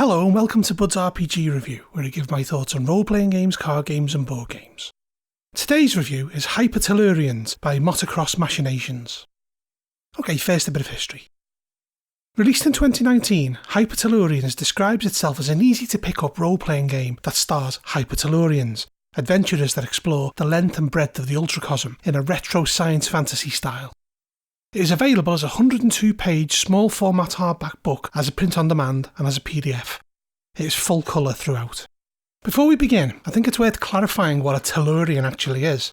Hello and welcome to Bud's RPG Review, where I give my thoughts on role-playing games, card games and board games. Today's review is Hypertellurians by Mottokrosh Machinations. Okay, first a bit of history. Released in 2019, Hypertellurians describes itself as an easy-to-pick-up role-playing game that stars Hypertellurians, adventurers that explore the length and breadth of the ultracosm in a retro science fantasy style. It is available as a 102-page small-format hardback book as a print-on-demand and as a PDF. It is full colour throughout. Before we begin, I think it's worth clarifying what a Tellurian actually is.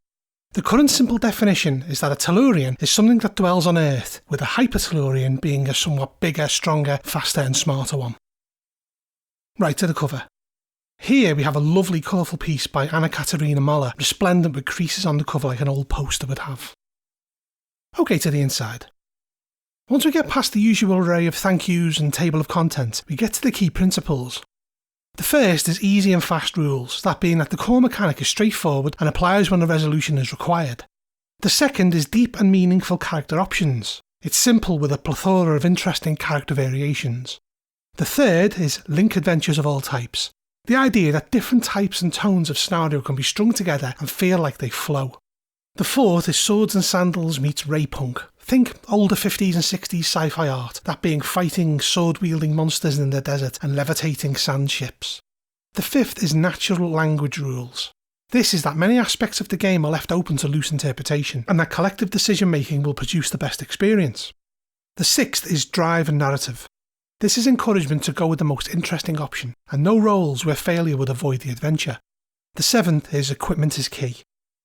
The current simple definition is that a Tellurian is something that dwells on Earth, with a Hypertellurian being a somewhat bigger, stronger, faster and smarter one. Right to the cover. Here we have a lovely colourful piece by Anna Katerina Moller, resplendent with creases on the cover like an old poster would have. Okay, to the inside. Once we get past the usual array of thank yous and table of contents, we get to the key principles. The first is easy and fast rules, that being that the core mechanic is straightforward and applies when a resolution is required. The second is deep and meaningful character options. It's simple with a plethora of interesting character variations. The third is link adventures of all types. The idea that different types and tones of scenario can be strung together and feel like they flow. The fourth is swords and sandals meets raypunk. Think older 50s and 60s sci-fi art, that being fighting, sword-wielding monsters in the desert and levitating sand ships. The fifth is natural language rules. This is that many aspects of the game are left open to loose interpretation, and that collective decision-making will produce the best experience. The sixth is drive and narrative. This is encouragement to go with the most interesting option, and no roles where failure would avoid the adventure. The seventh is equipment is key.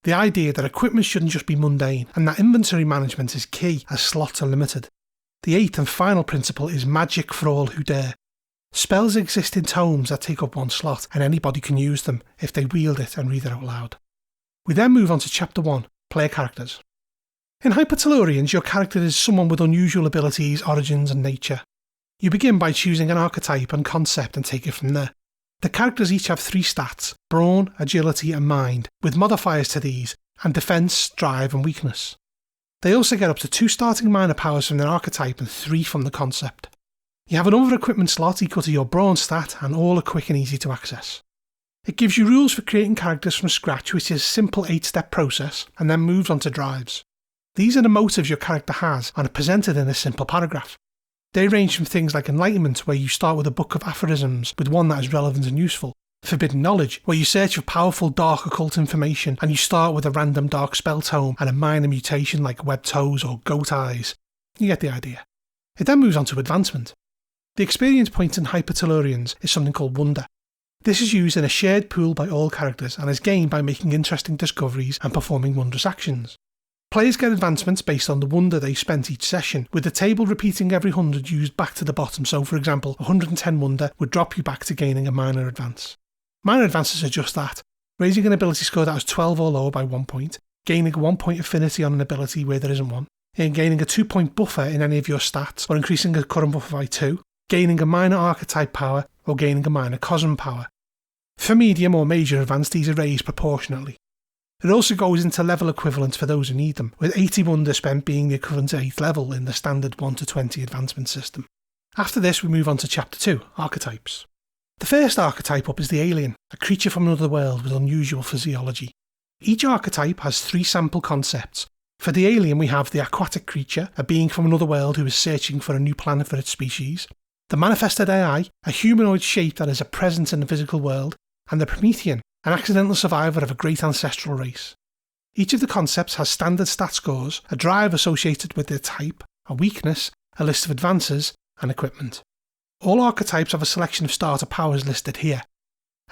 The idea that equipment shouldn't just be mundane, and that inventory management is key as slots are limited. The eighth and final principle is magic for all who dare. Spells exist in tomes that take up one slot, and anybody can use them if they wield it and read it out loud. We then move on to Chapter 1, Player Characters. In Hypertellurians, your character is someone with unusual abilities, origins and nature. You begin by choosing an archetype and concept and take it from there. The characters each have 3 stats, brawn, agility and mind, with modifiers to these, and defence, drive and weakness. They also get up to 2 starting minor powers from their archetype and 3 from the concept. You have another equipment slot equal to your brawn stat, and all are quick and easy to access. It gives you rules for creating characters from scratch, which is a simple 8-step process, and then moves on to drives. These are the motives your character has, and are presented in a simple paragraph. They range from things like enlightenment, where you start with a book of aphorisms with one that is relevant and useful, forbidden knowledge, where you search for powerful dark occult information and you start with a random dark spell tome and a minor mutation like webbed toes or goat eyes. You get the idea. It then moves on to advancement. The experience point in Hypertellurians is something called wonder. This is used in a shared pool by all characters and is gained by making interesting discoveries and performing wondrous actions. Players get advancements based on the wonder they spent each session, with the table repeating every 100 used back to the bottom, so for example 110 wonder would drop you back to gaining a minor advance. Minor advances are just that, raising an ability score that was 12 or lower by 1 point, gaining a 1 point affinity on an ability where there isn't one, and gaining a 2 point buffer in any of your stats, or increasing a current buffer by 2, gaining a minor archetype power, or gaining a minor cosm power. For medium or major advance, these are raised proportionately. It also goes into level equivalents for those who need them, with 80 wonder spent being the equivalent to 8th level in the standard 1 to 20 advancement system. After this we move on to Chapter 2, Archetypes. The first archetype up is the alien, a creature from another world with unusual physiology. Each archetype has 3 sample concepts. For the alien we have the aquatic creature, a being from another world who is searching for a new planet for its species, the manifested AI, a humanoid shape that is a presence in the physical world, and the Promethean, an accidental survivor of a great ancestral race. Each of the concepts has standard stat scores, a drive associated with their type, a weakness, a list of advances, and equipment. All archetypes have a selection of starter powers listed here,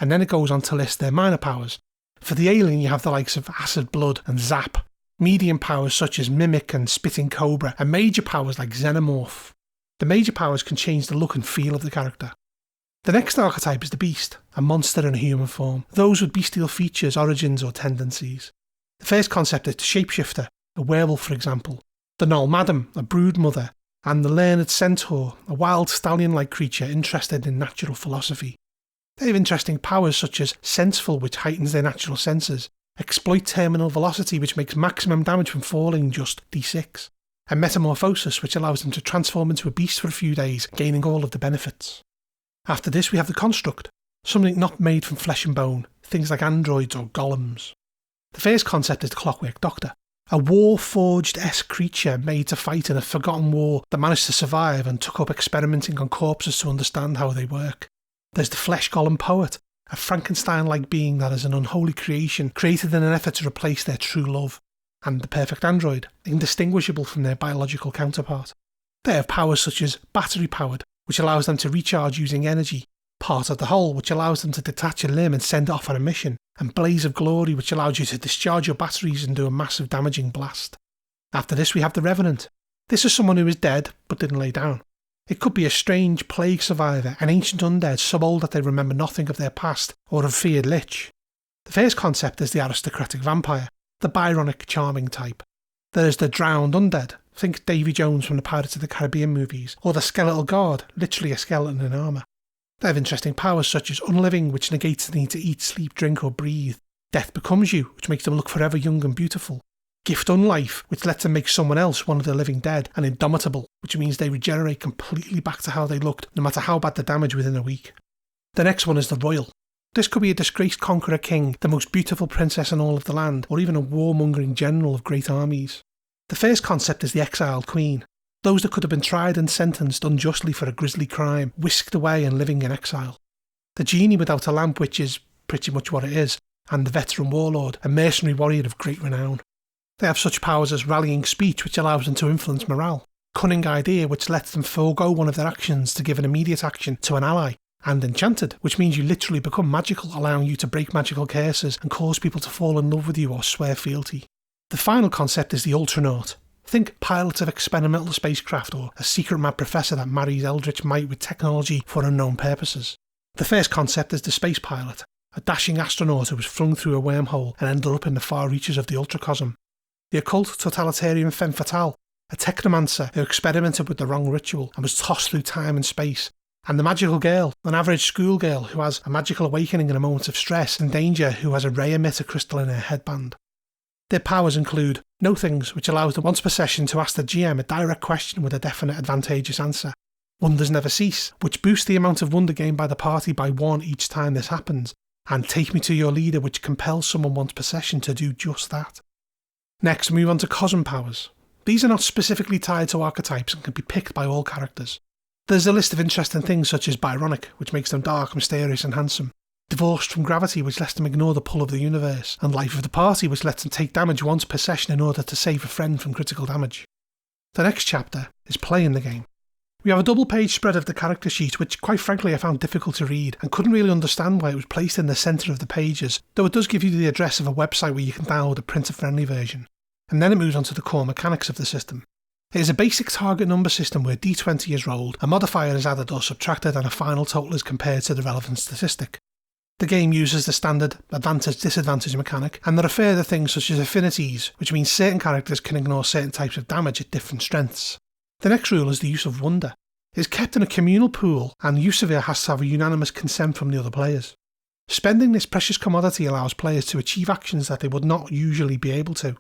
and then it goes on to list their minor powers. For the alien you have the likes of Acid Blood and Zap, medium powers such as Mimic and Spitting Cobra, and major powers like Xenomorph. The major powers can change the look and feel of the character. The next archetype is the beast, a monster in a human form, those with bestial features, origins or tendencies. The first concept is the shapeshifter, a werewolf for example, the Null Madam, a brood mother, and the learned centaur, a wild stallion-like creature interested in natural philosophy. They have interesting powers such as Senseful, which heightens their natural senses, Exploit Terminal Velocity, which makes maximum damage from falling just d6, and Metamorphosis, which allows them to transform into a beast for a few days, gaining all of the benefits. After this we have the construct, something not made from flesh and bone, things like androids or golems. The first concept is the Clockwork Doctor, a war-forged-esque creature made to fight in a forgotten war that managed to survive and took up experimenting on corpses to understand how they work. There's the Flesh Golem Poet, a Frankenstein-like being that is an unholy creation created in an effort to replace their true love. And the Perfect Android, indistinguishable from their biological counterpart. They have powers such as battery-powered, which allows them to recharge using energy, Part of the Whole, which allows them to detach a limb and send it off on a mission, and Blaze of Glory, which allows you to discharge your batteries and do a massive damaging blast. After this we have the Revenant. This is someone who is dead, but didn't lay down. It could be a strange plague survivor, an ancient undead so old that they remember nothing of their past, or a feared lich. The first concept is the aristocratic vampire, the Byronic charming type. There is the drowned undead, think Davy Jones from the Pirates of the Caribbean movies, or the skeletal guard, literally a skeleton in armour. They have interesting powers such as unliving, which negates the need to eat, sleep, drink or breathe. Death becomes you, which makes them look forever young and beautiful. Gift unlife, which lets them make someone else one of the living dead, and indomitable, which means they regenerate completely back to how they looked, no matter how bad the damage within a week. The next one is the royal. This could be a disgraced conqueror king, the most beautiful princess in all of the land, or even a warmongering general of great armies. The first concept is the exiled queen. Those that could have been tried and sentenced unjustly for a grisly crime, whisked away and living in exile. The genie without a lamp, which is pretty much what it is, and the veteran warlord, a mercenary warrior of great renown. They have such powers as rallying speech, which allows them to influence morale, cunning idea, which lets them forego one of their actions to give an immediate action to an ally, and enchanted, which means you literally become magical, allowing you to break magical curses and cause people to fall in love with you or swear fealty. The final concept is the Ultranaut. Think pilots of experimental spacecraft or a secret mad professor that marries eldritch might with technology for unknown purposes. The first concept is the space pilot, a dashing astronaut who was flung through a wormhole and ended up in the far reaches of the ultracosm. The occult totalitarian femme fatale, a technomancer who experimented with the wrong ritual and was tossed through time and space. And the magical girl, an average schoolgirl who has a magical awakening in a moment of stress and danger who has a ray emitter crystal in her headband. Their powers include Know Things, which allows them once per session to ask the GM a direct question with a definite advantageous answer. Wonders Never Cease, which boosts the amount of wonder gained by the party by 1 each time this happens. And Take Me to Your Leader, which compels someone once per session to do just that. Next, move on to Cosm powers. These are not specifically tied to archetypes and can be picked by all characters. There's a list of interesting things such as Byronic, which makes them dark, mysterious and handsome. Divorced from Gravity, which lets them ignore the pull of the universe. And Life of the Party, which lets them take damage once per session in order to save a friend from critical damage. The next chapter is Playing the Game. We have a double-page spread of the character sheet, which quite frankly I found difficult to read and couldn't really understand why it was placed in the centre of the pages, though it does give you the address of a website where you can download a printer-friendly version. And then it moves on to the core mechanics of the system. It is a basic target number system where D20 is rolled, a modifier is added or subtracted and a final total is compared to the relevant statistic. The game uses the standard advantage-disadvantage mechanic, and there are further things such as affinities, which means certain characters can ignore certain types of damage at different strengths. The next rule is the use of wonder. It is kept in a communal pool, and use of it has to have a unanimous consent from the other players. Spending this precious commodity allows players to achieve actions that they would not usually be able to.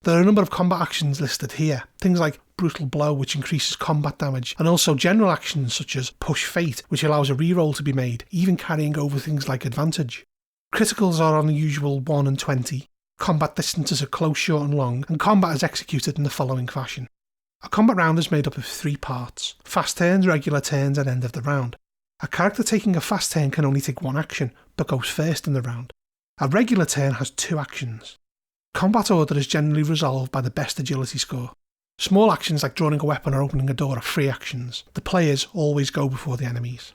There are a number of combat actions listed here, things like Brutal Blow, which increases combat damage, and also general actions such as Push Fate, which allows a reroll to be made, even carrying over things like Advantage. Criticals are on the usual 1 and 20, combat distances are close, short and long, and combat is executed in the following fashion. A combat round is made up of 3 parts: fast turns, regular turns, and end of the round. A character taking a fast turn can only take 1 action, but goes first in the round. A regular turn has 2 actions. Combat order is generally resolved by the best agility score. Small actions like drawing a weapon or opening a door are free actions. The players always go before the enemies.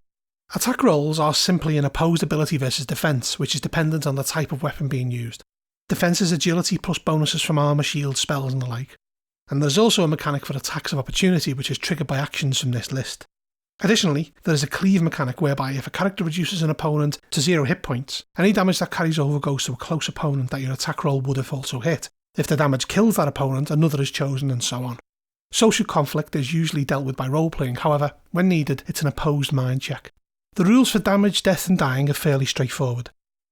Attack rolls are simply an opposed ability versus defense, which is dependent on the type of weapon being used. Defense is agility plus bonuses from armor, shield, spells and the like. And there's also a mechanic for attacks of opportunity, which is triggered by actions from this list. Additionally, there is a cleave mechanic whereby if a character reduces an opponent to 0 hit points, any damage that carries over goes to a close opponent that your attack roll would have also hit. If the damage kills that opponent, another is chosen, and so on. Social conflict is usually dealt with by role-playing, however, when needed, it's an opposed mind check. The rules for damage, death and dying are fairly straightforward.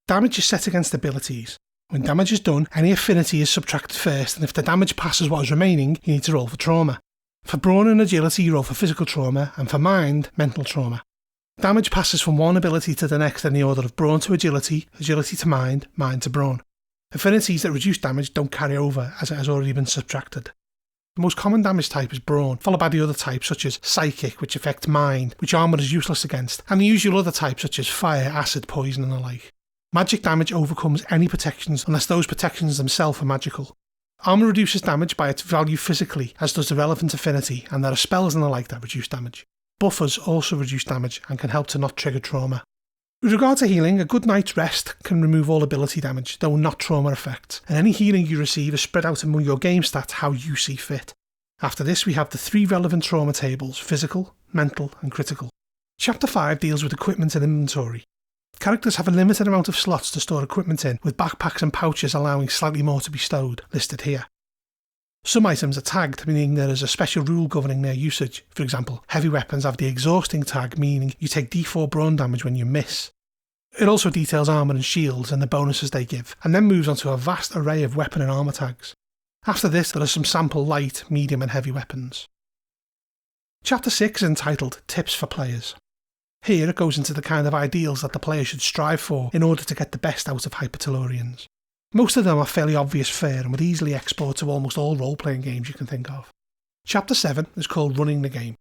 Damage is set against abilities. When damage is done, any affinity is subtracted first, and if the damage passes what is remaining, you need to roll for trauma. For brawn and agility, you roll for physical trauma, and for mind, mental trauma. Damage passes from one ability to the next in the order of Brawn to Agility, Agility to Mind, Mind to Brawn. Affinities that reduce damage don't carry over as it has already been subtracted. The most common damage type is Brawn, followed by the other types such as Psychic, which affects Mind, which armour is useless against, and the usual other types such as Fire, Acid, Poison and the like. Magic damage overcomes any protections unless those protections themselves are magical. Armour reduces damage by its value physically, as does the relevant affinity, and there are spells and the like that reduce damage. Buffers also reduce damage and can help to not trigger trauma. With regard to healing, a good night's rest can remove all ability damage, though not trauma effects, and any healing you receive is spread out among your game stats how you see fit. After this we have the 3 relevant trauma tables: physical, mental and critical. Chapter 5 deals with equipment and inventory. Characters have a limited amount of slots to store equipment in, with backpacks and pouches allowing slightly more to be stowed, listed here. Some items are tagged, meaning there is a special rule governing their usage. For example, heavy weapons have the exhausting tag, meaning you take D4 brawn damage when you miss. It also details armour and shields and the bonuses they give, and then moves on to a vast array of weapon and armour tags. After this there are some sample light, medium and heavy weapons. Chapter 6 is entitled Tips for Players. Here it goes into the kind of ideals that the player should strive for in order to get the best out of Hypertellurians. Most of them are fairly obvious fare and would easily export to almost all role-playing games you can think of. Chapter 7 is called Running the Game.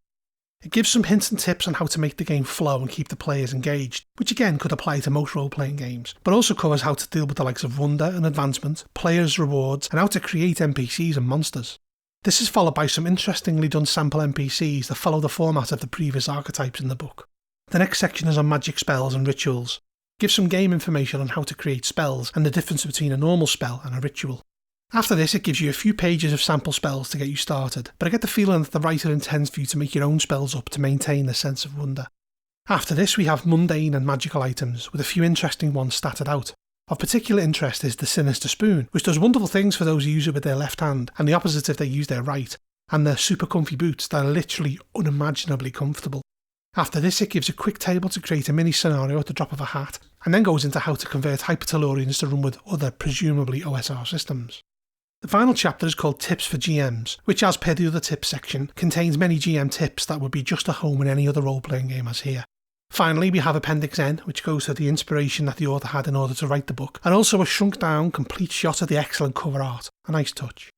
It gives some hints and tips on how to make the game flow and keep the players engaged, which again could apply to most role-playing games, but also covers how to deal with the likes of wonder and advancement, players' rewards, and how to create NPCs and monsters. This is followed by some interestingly done sample NPCs that follow the format of the previous archetypes in the book. The next section is on magic spells and rituals. Give some game information on how to create spells and the difference between a normal spell and a ritual. After this it gives you a few pages of sample spells to get you started, but I get the feeling that the writer intends for you to make your own spells up to maintain the sense of wonder. After this we have mundane and magical items, with a few interesting ones statted out. Of particular interest is the Sinister Spoon, which does wonderful things for those who use it with their left hand, and the opposite if they use their right, and the super comfy boots that are literally unimaginably comfortable. After this it gives a quick table to create a mini scenario at the drop of a hat, and then goes into how to convert Hypertellurians to run with other, presumably OSR systems. The final chapter is called Tips for GMs, which as per the other tips section, contains many GM tips that would be just at home in any other role-playing game as here. Finally we have Appendix N, which goes to the inspiration that the author had in order to write the book, and also a shrunk down, complete shot of the excellent cover art, a nice touch.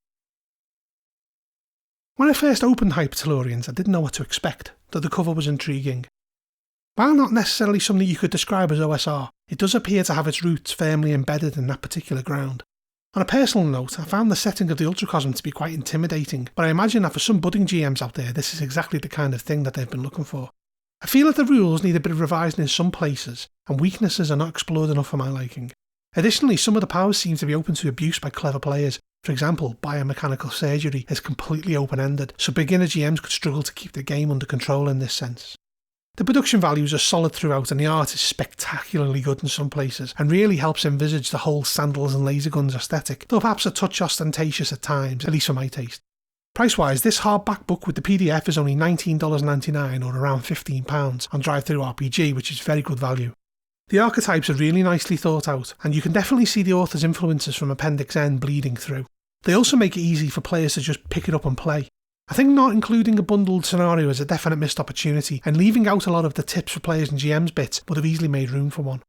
When I first opened Hypertellurians I didn't know what to expect, though the cover was intriguing. While not necessarily something you could describe as OSR, it does appear to have its roots firmly embedded in that particular ground. On a personal note, I found the setting of the Ultracosm to be quite intimidating, but I imagine that for some budding GMs out there this is exactly the kind of thing that they've been looking for. I feel that the rules need a bit of revising in some places, and weaknesses are not explored enough for my liking. Additionally, some of the powers seem to be open to abuse by clever players. For example, biomechanical surgery is completely open-ended, so beginner GMs could struggle to keep the game under control in this sense. The production values are solid throughout and the art is spectacularly good in some places and really helps envisage the whole sandals and laser guns aesthetic, though perhaps a touch ostentatious at times, at least for my taste. Price-wise, this hardback book with the PDF is only $19.99 or around £15 on DriveThruRPG, which is very good value. The archetypes are really nicely thought out, and you can definitely see the author's influences from Appendix N bleeding through. They also make it easy for players to just pick it up and play. I think not including a bundled scenario is a definite missed opportunity, and leaving out a lot of the tips for players and GMs bits would have easily made room for one.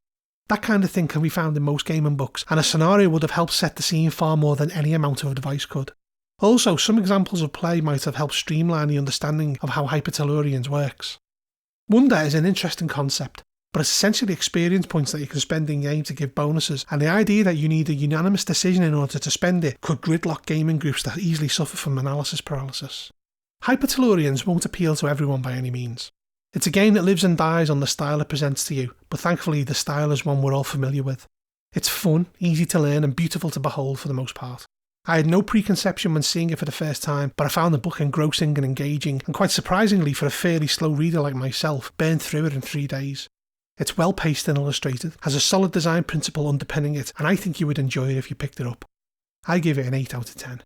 That kind of thing can be found in most gaming books, and a scenario would have helped set the scene far more than any amount of advice could. Also, some examples of play might have helped streamline the understanding of how Hypertellurians works. Wonder is an interesting concept, but it's essentially experience points that you can spend in game to give bonuses, and the idea that you need a unanimous decision in order to spend it could gridlock gaming groups that easily suffer from analysis paralysis. Hypertellurians won't appeal to everyone by any means. It's a game that lives and dies on the style it presents to you, but thankfully the style is one we're all familiar with. It's fun, easy to learn and beautiful to behold for the most part. I had no preconception when seeing it for the first time, but I found the book engrossing and engaging, and quite surprisingly for a fairly slow reader like myself, burned through it in 3 days. It's well paced and illustrated, has a solid design principle underpinning it, and I think you would enjoy it if you picked it up. I give it an 8 out of 10.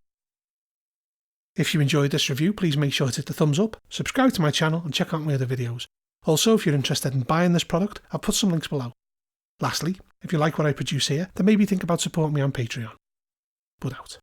If you enjoyed this review, please make sure to hit the thumbs up, subscribe to my channel and check out my other videos. Also, if you're interested in buying this product, I've put some links below. Lastly, if you like what I produce here, then maybe think about supporting me on Patreon. Bud out.